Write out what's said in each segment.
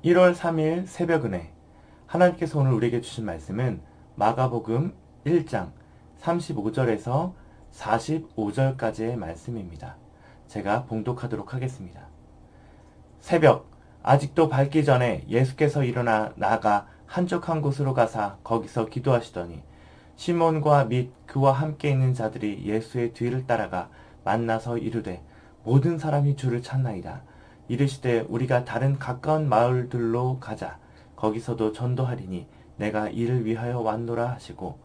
1월 3일 새벽 은혜. 하나님께서 오늘 우리에게 주신 말씀은 마가복음 1장 35절에서 45절까지의 말씀입니다. 제가 봉독하도록 하겠습니다. 새벽, 아직도 밝기 전에 예수께서 일어나 나아가 한적한 곳으로 가사 거기서 기도하시더니 시몬과 및 그와 함께 있는 자들이 예수의 뒤를 따라가 만나서 이르되 모든 사람이 주를 찾나이다. 이르시되 우리가 다른 가까운 마을들로 가자. 거기서도 전도하리니 내가 이를 위하여 왔노라 하시고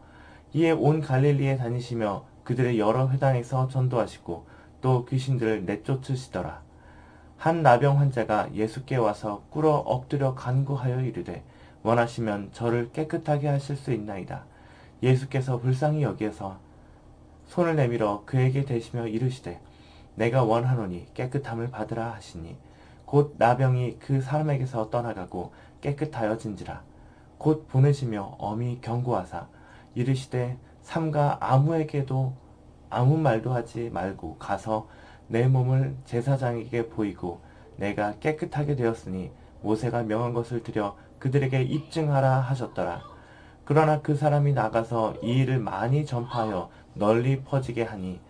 이에 온 갈릴리에 다니시며 그들의 여러 회당에서 전도하시고 또 귀신들을 내쫓으시더라. 한 나병 환자가 예수께 와서 꿇어 엎드려 간구하여 이르되 원하시면 저를 깨끗하게 하실 수 있나이다. 예수께서 불쌍히 여기어서 손을 내밀어 그에게 대시며 이르시되 내가 원하노니 깨끗함을 받으라 하시니 곧 나병이 그 사람에게서 떠나가고 깨끗하여진지라. 곧 보내시며 엄히 경고하사 이르시되 삼가 아무에게도 아무 말도 하지 말고 가서 내 몸을 제사장에게 보이고 내가 깨끗하게 되었으니 모세가 명한 것을 드려 그들에게 입증하라 하셨더라. 그러나 그 사람이 나가서 이 일을 많이 전파하여 널리 퍼지게 하니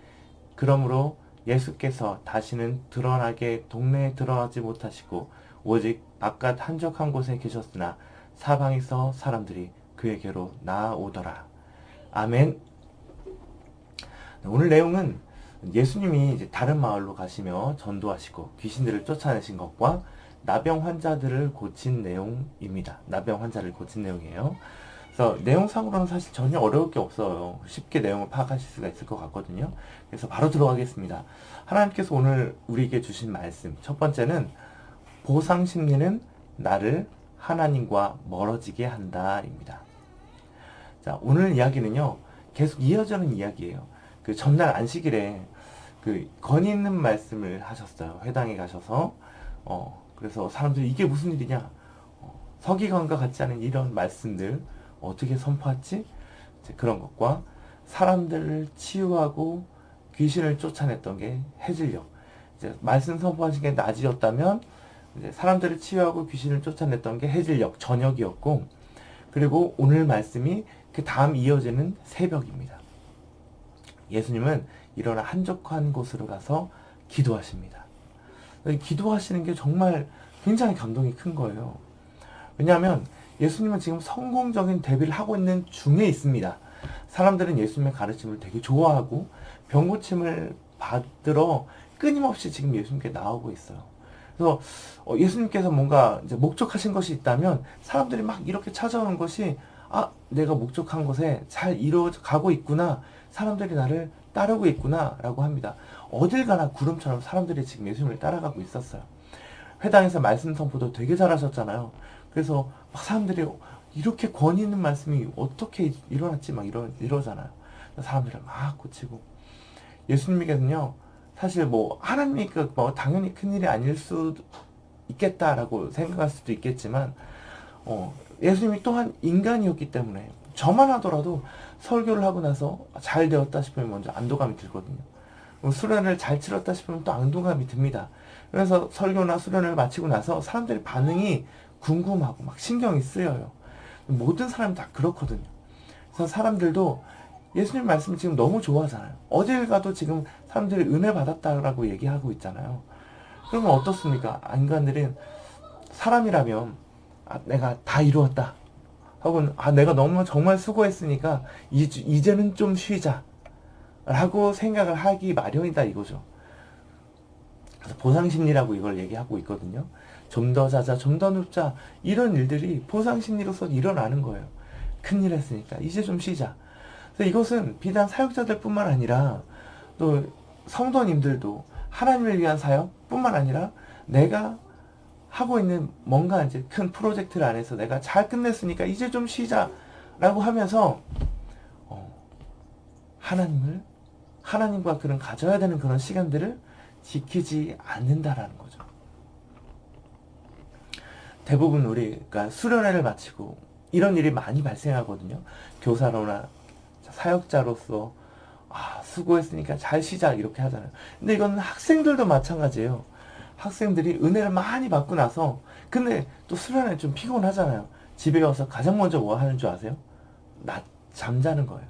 그러므로 예수께서 다시는 드러나게 동네에 들어가지 못하시고 오직 바깥 한적한 곳에 계셨으나 사방에서 사람들이 그에게로 나아오더라. 아멘. 오늘 내용은 예수님이 이제 다른 마을로 가시며 전도하시고 귀신들을 쫓아내신 것과 나병 환자들을 고친 내용입니다. 나병 환자를 고친 내용이에요. 그래서 내용상으로는 사실 전혀 어려울 게 없어요. 쉽게 내용을 파악하실 수가 있을 것 같거든요. 그래서 바로 들어가겠습니다. 하나님께서 오늘 우리에게 주신 말씀, 첫 번째는 보상 심리는 나를 하나님과 멀어지게 한다입니다. 자, 오늘 이야기는요, 계속 이어지는 이야기예요. 그 전날 안식일에 그 권위 있는 말씀을 하셨어요. 회당에 가셔서 그래서 사람들이 이게 무슨 일이냐, 서기관과 같지 않은 이런 말씀들 어떻게 선포했지? 그런 것과 사람들을 치유하고 귀신을 쫓아냈던 게 해질녘. 이제 말씀 선포하신 게 낮이었다면 이제 사람들을 치유하고 귀신을 쫓아냈던 게 해질녘, 저녁이었고, 그리고 오늘 말씀이 그 다음 이어지는 새벽입니다. 예수님은 일어나 한적한 곳으로 가서 기도하십니다. 기도하시는 게 정말 굉장히 감동이 큰 거예요. 왜냐하면 예수님은 지금 성공적인 데뷔를 하고 있는 중에 있습니다. 사람들은 예수님의 가르침을 되게 좋아하고 병고침을 받으러 끊임없이 지금 예수님께 나오고 있어요. 그래서 예수님께서 뭔가 이제 목적하신 것이 있다면 사람들이 막 이렇게 찾아오는 것이 내가 목적한 것에 잘 이루어가고 있구나. 사람들이 나를 따르고 있구나 라고 합니다. 어딜 가나 구름처럼 사람들이 지금 예수님을 따라가고 있었어요. 회당에서 말씀 선포도 되게 잘하셨잖아요. 그래서 막 사람들이 이렇게 권위 있는 말씀이 어떻게 일어났지 막 이러잖아요. 사람들을 막 고치고 예수님에게는요 사실 뭐 하나님이 뭐 당연히 큰일이 아닐 수도 있겠다라고 생각할 수도 있겠지만 예수님이 또한 인간이었기 때문에 저만 하더라도 설교를 하고 나서 잘 되었다 싶으면 먼저 안도감이 들거든요. 수련을 잘 치렀다 싶으면 또 안도감이 듭니다. 그래서 설교나 수련을 마치고 나서 사람들의 반응이 궁금하고 막 신경이 쓰여요. 모든 사람이 다 그렇거든요. 그래서 사람들도 예수님 말씀을 지금 너무 좋아하잖아요. 어딜 가도 지금 사람들이 은혜 받았다라고 얘기하고 있잖아요. 그러면 어떻습니까? 인간들은 사람이라면 내가 다 이루었다. 혹은 내가 너무 정말 수고했으니까 이제는 좀 쉬자. 라고 생각을 하기 마련이다 이거죠. 그래서 보상심리라고 이걸 얘기하고 있거든요. 좀 더 자자, 좀 더 눕자 이런 일들이 보상심리로서 일어나는 거예요. 큰일 했으니까 이제 좀 쉬자. 그래서 이것은 비단 사역자들 뿐만 아니라 또 성도님들도 하나님을 위한 사역 뿐만 아니라 내가 하고 있는 뭔가 이제 큰 프로젝트를 안에서 내가 잘 끝냈으니까 이제 좀 쉬자 라고 하면서 하나님과 그런 가져야 되는 그런 시간들을 지키지 않는다라는 거죠. 대부분 우리가 수련회를 마치고 이런 일이 많이 발생하거든요. 교사로나 사역자로서 수고했으니까 잘 쉬자 이렇게 하잖아요. 근데 이건 학생들도 마찬가지예요. 학생들이 은혜를 많이 받고 나서, 근데 또 수련회 좀 피곤하잖아요. 집에 와서 가장 먼저 뭐 하는 줄 아세요? 잠자는 거예요.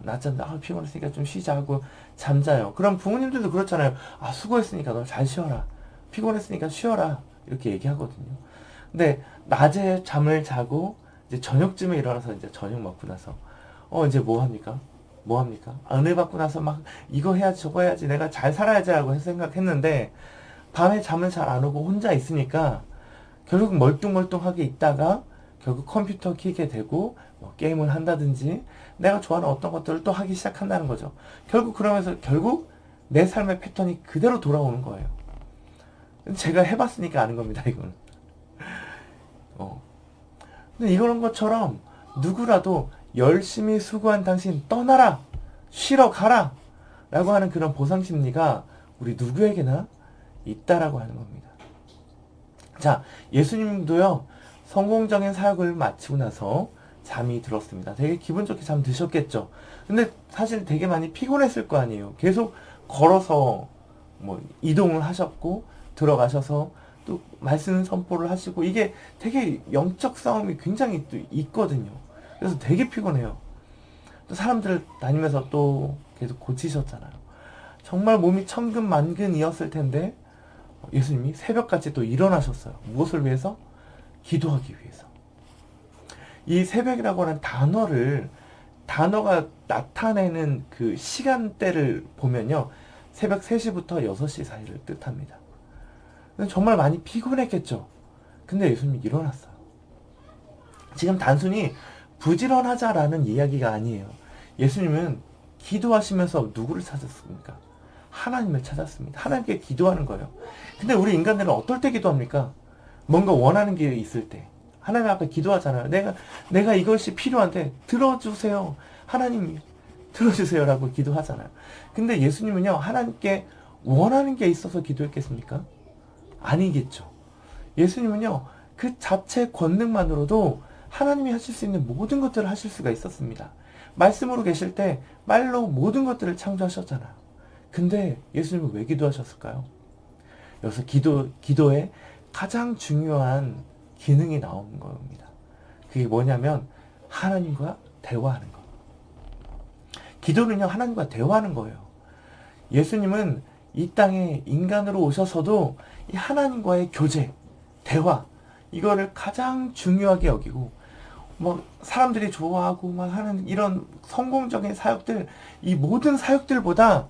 낮잠, 피곤했으니까 좀 쉬자 하고 잠자요. 그럼 부모님들도 그렇잖아요. 수고했으니까 너 잘 쉬어라. 피곤했으니까 쉬어라. 이렇게 얘기하거든요. 근데 낮에 잠을 자고 이제 저녁쯤에 일어나서 이제 저녁 먹고 나서 이제 뭐 합니까? 뭐 합니까? 은혜 받고 나서 막 이거 해야지 저거 해야지 내가 잘 살아야지 하고 생각했는데 밤에 잠을 잘 안 오고 혼자 있으니까 결국 멀뚱멀뚱하게 있다가 결국 컴퓨터 켜게 되고 뭐 게임을 한다든지 내가 좋아하는 어떤 것들을 또 하기 시작한다는 거죠. 결국 그러면서 결국 내 삶의 패턴이 그대로 돌아오는 거예요. 제가 해봤으니까 아는 겁니다, 이거는. 근데 이런 것처럼 누구라도 열심히 수고한 당신 떠나라, 쉬러 가라 라고 하는 그런 보상 심리가 우리 누구에게나 있다라고 하는 겁니다. 자, 예수님도요, 성공적인 사역을 마치고 나서 잠이 들었습니다. 되게 기분 좋게 잠 드셨겠죠. 근데 사실 되게 많이 피곤했을 거 아니에요. 계속 걸어서 뭐 이동을 하셨고 들어가셔서 또 말씀 선포를 하시고 이게 되게 영적 싸움이 굉장히 또 있거든요. 그래서 되게 피곤해요. 또 사람들 다니면서 또 계속 고치셨잖아요. 정말 몸이 천근만근이었을 텐데 예수님이 새벽같이 또 일어나셨어요. 무엇을 위해서? 기도하기 위해서. 이 새벽이라고 하는 단어가 나타내는 그 시간대를 보면요. 새벽 3시부터 6시 사이를 뜻합니다. 정말 많이 피곤했겠죠. 근데 예수님이 일어났어요. 지금 단순히 부지런하자라는 이야기가 아니에요. 예수님은 기도하시면서 누구를 찾았습니까? 하나님을 찾았습니다. 하나님께 기도하는 거예요. 근데 우리 인간들은 어떨 때 기도합니까? 뭔가 원하는 게 있을 때. 하나님 앞에 기도하잖아요. 내가 이것이 필요한데 들어주세요. 하나님 들어주세요 라고 기도하잖아요. 근데 예수님은요, 하나님께 원하는 게 있어서 기도했겠습니까? 아니겠죠. 예수님은요, 그 자체 권능만으로도 하나님이 하실 수 있는 모든 것들을 하실 수가 있었습니다. 말씀으로 계실 때 말로 모든 것들을 창조하셨잖아요. 근데 예수님은 왜 기도하셨을까요? 여기서 기도의 가장 중요한 기능이 나오는 겁니다. 그게 뭐냐면 하나님과 대화하는 거. 기도는요, 하나님과 대화하는 거예요. 예수님은 이 땅에 인간으로 오셔서도 이 하나님과의 교제, 대화, 이거를 가장 중요하게 여기고, 뭐 사람들이 좋아하고 막 하는 이런 성공적인 사역들, 이 모든 사역들보다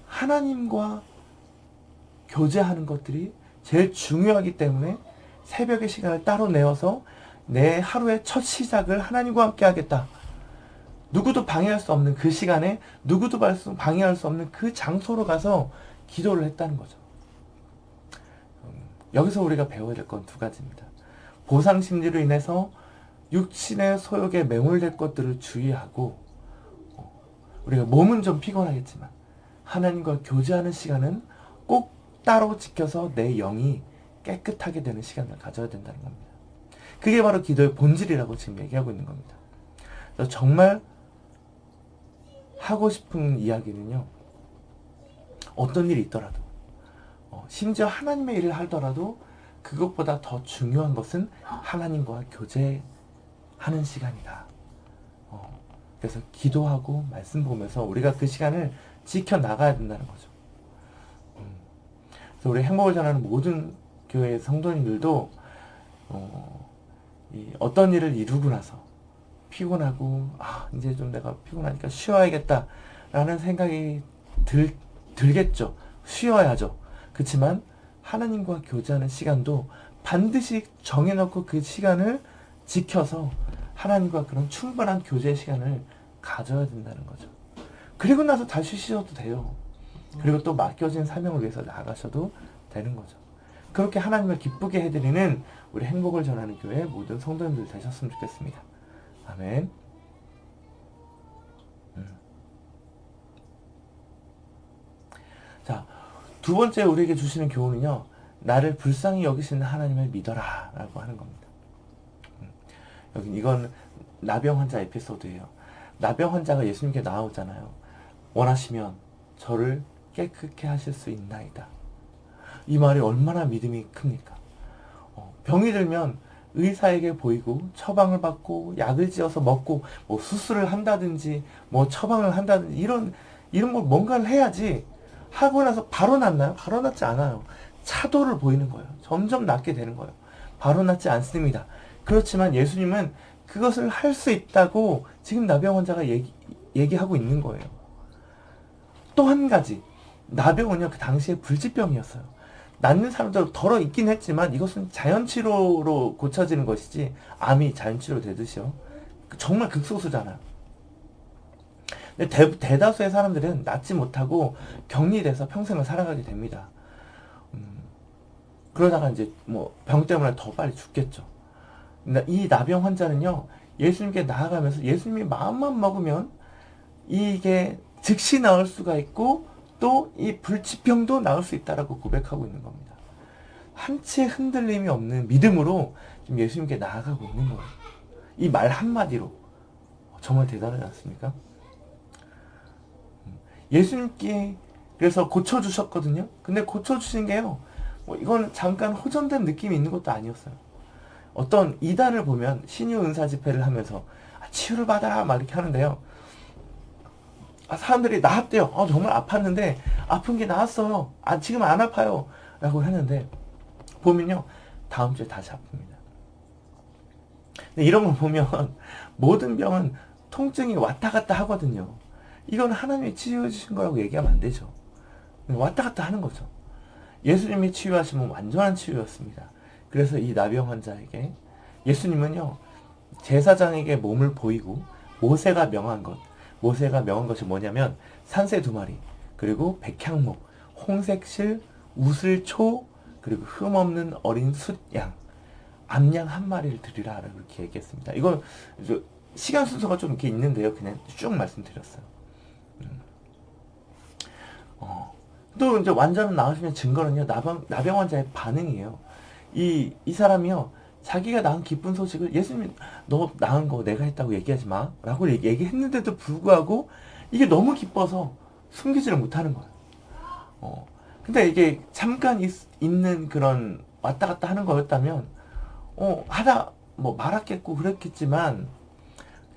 하나님과 교제하는 것들이 제일 중요하기 때문에 새벽의 시간을 따로 내어서 내 하루의 첫 시작을 하나님과 함께 하겠다. 누구도 방해할 수 없는 그 시간에 누구도 방해할 수 없는 그 장소로 가서 기도를 했다는 거죠. 여기서 우리가 배워야 될 건 두 가지입니다. 보상 심리로 인해서 육신의 소욕에 매몰될 것들을 주의하고, 우리가 몸은 좀 피곤하겠지만 하나님과 교제하는 시간은 꼭 따로 지켜서 내 영이 깨끗하게 되는 시간을 가져야 된다는 겁니다. 그게 바로 기도의 본질이라고 지금 얘기하고 있는 겁니다. 그래서 정말 하고 싶은 이야기는요, 어떤 일이 있더라도, 심지어 하나님의 일을 하더라도 그것보다 더 중요한 것은 하나님과 교제하는 시간이다. 그래서 기도하고 말씀 보면서 우리가 그 시간을 지켜나가야 된다는 거죠. 그래서 우리 행복을 전하는 모든 교회 성도님들도 어떤 일을 이루고 나서 피곤하고 이제 좀 내가 피곤하니까 쉬어야겠다 라는 생각이 들겠죠. 쉬어야죠. 그렇지만 하나님과 교제하는 시간도 반드시 정해놓고 그 시간을 지켜서 하나님과 그런 충분한 교제 시간을 가져야 된다는 거죠. 그리고 나서 다시 쉬셔도 돼요. 그리고 또 맡겨진 사명을 위해서 나가셔도 되는 거죠. 그렇게 하나님을 기쁘게 해드리는 우리 행복을 전하는 교회 모든 성도님들 되셨으면 좋겠습니다. 아멘. 자, 두 번째 우리에게 주시는 교훈은요, 나를 불쌍히 여기시는 하나님을 믿어라 라고 하는 겁니다. 여기 이건 나병 환자 에피소드예요. 나병 환자가 예수님께 나오잖아요. 원하시면 저를 깨끗게 하실 수 있나이다. 이 말이 얼마나 믿음이 큽니까? 병이 들면 의사에게 보이고 처방을 받고 약을 지어서 먹고 뭐 수술을 한다든지 뭐 처방을 한다든지 이런 걸 뭔가를 해야지. 하고 나서 바로 낫나요? 바로 낫지 않아요. 차도를 보이는 거예요. 점점 낫게 되는 거예요. 바로 낫지 않습니다. 그렇지만 예수님은 그것을 할 수 있다고 지금 나병 환자가 얘기하고 있는 거예요. 또 한 가지, 나병은요 그 당시에 불치병이었어요. 낫는 사람도 덜어 있긴 했지만 이것은 자연치료로 고쳐지는 것이지 암이 자연치료 되듯이요. 정말 극소수잖아요. 근데 대다수의 사람들은 낫지 못하고 격리돼서 평생을 살아가게 됩니다. 그러다가 이제 뭐 병 때문에 더 빨리 죽겠죠. 근데 이 나병 환자는요 예수님께 나아가면서 예수님이 마음만 먹으면 이게 즉시 나을 수가 있고 또 이 불치병도 나을 수 있다라고 고백하고 있는 겁니다. 한치의 흔들림이 없는 믿음으로 지금 예수님께 나아가고 있는 거예요. 이 말 한마디로 정말 대단하지 않습니까? 예수님께 그래서 고쳐주셨거든요. 근데 고쳐주신 게요 뭐 이건 잠깐 호전된 느낌이 있는 것도 아니었어요. 어떤 이단을 보면 신유 은사 집회를 하면서 치유를 받아라 막 이렇게 하는데요. 사람들이 나았대요. 정말 아팠는데 아픈 게 나았어요. 지금 안 아파요. 라고 하는데 보면요. 다음 주에 다시 아픕니다. 근데 이런 걸 보면 모든 병은 통증이 왔다 갔다 하거든요. 이건 하나님이 치유해 주신 거라고 얘기하면 안 되죠. 왔다 갔다 하는 거죠. 예수님이 치유하시면 완전한 치유였습니다. 그래서 이 나병 환자에게 예수님은요. 제사장에게 몸을 보이고 모세가 명한 것이 뭐냐면 산새 2마리, 그리고 백향목, 홍색실, 우슬초, 그리고 흠없는 어린 숫양, 암양 1마리를 드리라 그렇게 얘기했습니다. 이건 시간 순서가 좀 이렇게 있는데요. 그냥 쭉 말씀드렸어요. 또 이제 완전한 나으시면 증거는요. 나병 환자의 반응이에요. 이 사람이요. 자기가 낳은 기쁜 소식을 예수님이 너 낳은 거 내가 했다고 얘기하지 마 라고 얘기했는데도 불구하고 이게 너무 기뻐서 숨기지를 못하는 거예요. 근데 이게 잠깐 있는 그런 왔다 갔다 하는 거였다면 하다 뭐 말았겠고 그랬겠지만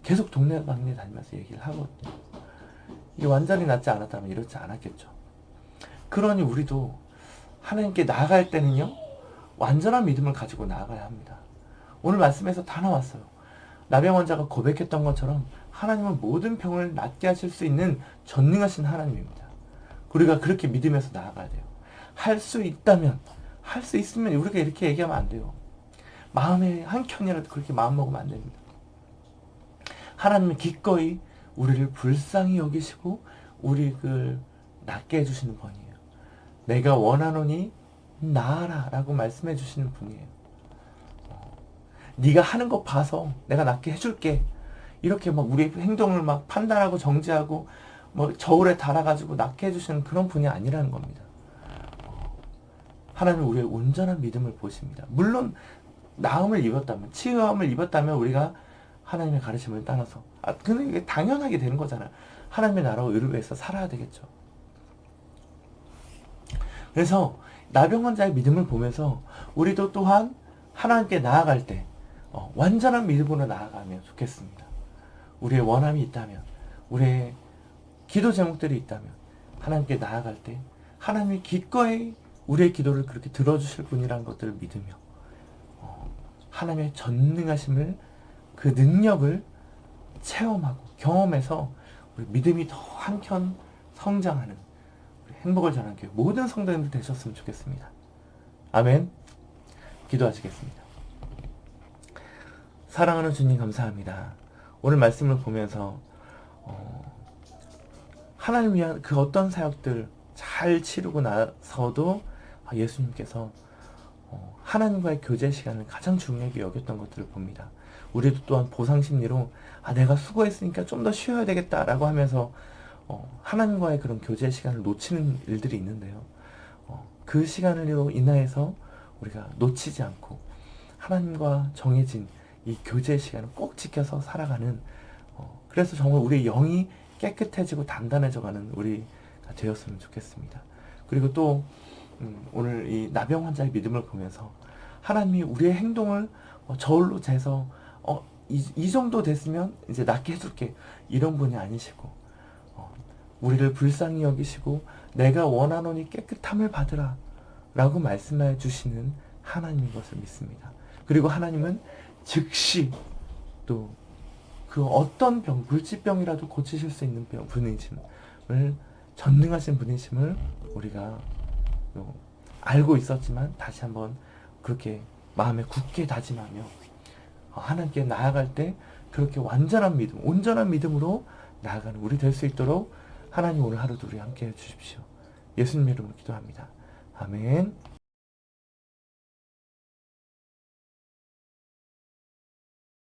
계속 동네 다니면서 얘기를 하거든요. 이게 완전히 낫지 않았다면 이렇지 않았겠죠. 그러니 우리도 하나님께 나아갈 때는요 완전한 믿음을 가지고 나아가야 합니다. 오늘 말씀에서 다 나왔어요. 나병 환자가 고백했던 것처럼 하나님은 모든 병을 낫게 하실 수 있는 전능하신 하나님입니다. 우리가 그렇게 믿으면서 나아가야 돼요. 할 수 있으면 우리가 이렇게 얘기하면 안 돼요. 마음에 한켠이라도 그렇게 마음먹으면 안 됩니다. 하나님은 기꺼이 우리를 불쌍히 여기시고 우리를 낫게 해주시는 분이에요. 내가 원하노니 나아라 라고 말씀해 주시는 분이에요. 네가 하는 거 봐서 내가 낫게 해줄게. 이렇게 막 우리 행동을 막 판단하고 정지하고 뭐 저울에 달아가지고 낫게 해주시는 그런 분이 아니라는 겁니다. 하나님은 우리의 온전한 믿음을 보십니다. 물론 나음을 입었다면, 치유함을 입었다면 우리가 하나님의 가르침을 따라서 근데 이게 당연하게 되는 거잖아요. 하나님의 나라와 의를 위해서 살아야 되겠죠. 그래서 나병 환자의 믿음을 보면서 우리도 또한 하나님께 나아갈 때 완전한 믿음으로 나아가면 좋겠습니다. 우리의 원함이 있다면, 우리의 기도 제목들이 있다면 하나님께 나아갈 때 하나님이 기꺼이 우리의 기도를 그렇게 들어주실 분이라는 것들을 믿으며 하나님의 전능하심을, 그 능력을 체험하고 경험해서 우리 믿음이 더 한켠 성장하는 행복을 전하는 교회 모든 성도님들 되셨으면 좋겠습니다. 아멘. 기도하시겠습니다. 사랑하는 주님 감사합니다. 오늘 말씀을 보면서 하나님 위한 그 어떤 사역들 잘 치르고 나서도 예수님께서 하나님과의 교제 시간을 가장 중요하게 여겼던 것들을 봅니다. 우리도 또한 보상심리로 내가 수고했으니까 좀 더 쉬어야 되겠다라고 하면서 하나님과의 그런 교제 시간을 놓치는 일들이 있는데요. 그 시간으로 인하여서 우리가 놓치지 않고 하나님과 정해진 이 교제 시간을 꼭 지켜서 살아가는 그래서 정말 우리의 영이 깨끗해지고 단단해져가는 우리가 되었으면 좋겠습니다. 그리고 또 오늘 이 나병 환자의 믿음을 보면서 하나님이 우리의 행동을 저울로 재서 이 정도 됐으면 이제 낫게 해줄게, 이런 분이 아니시고, 우리를 불쌍히 여기시고 내가 원하노니 깨끗함을 받으라 라고 말씀해 주시는 하나님인 것을 믿습니다. 그리고 하나님은 즉시 또 그 어떤 병, 물질병이라도 고치실 수 있는 분이심을, 전능하신 분이심을 우리가 알고 있었지만 다시 한번 그렇게 마음에 굳게 다짐하며 하나님께 나아갈 때 그렇게 완전한 믿음, 온전한 믿음으로 나아가는 우리 될 수 있도록 하나님 오늘 하루도 우리 함께 해주십시오. 예수님 이름으로 기도합니다. 아멘.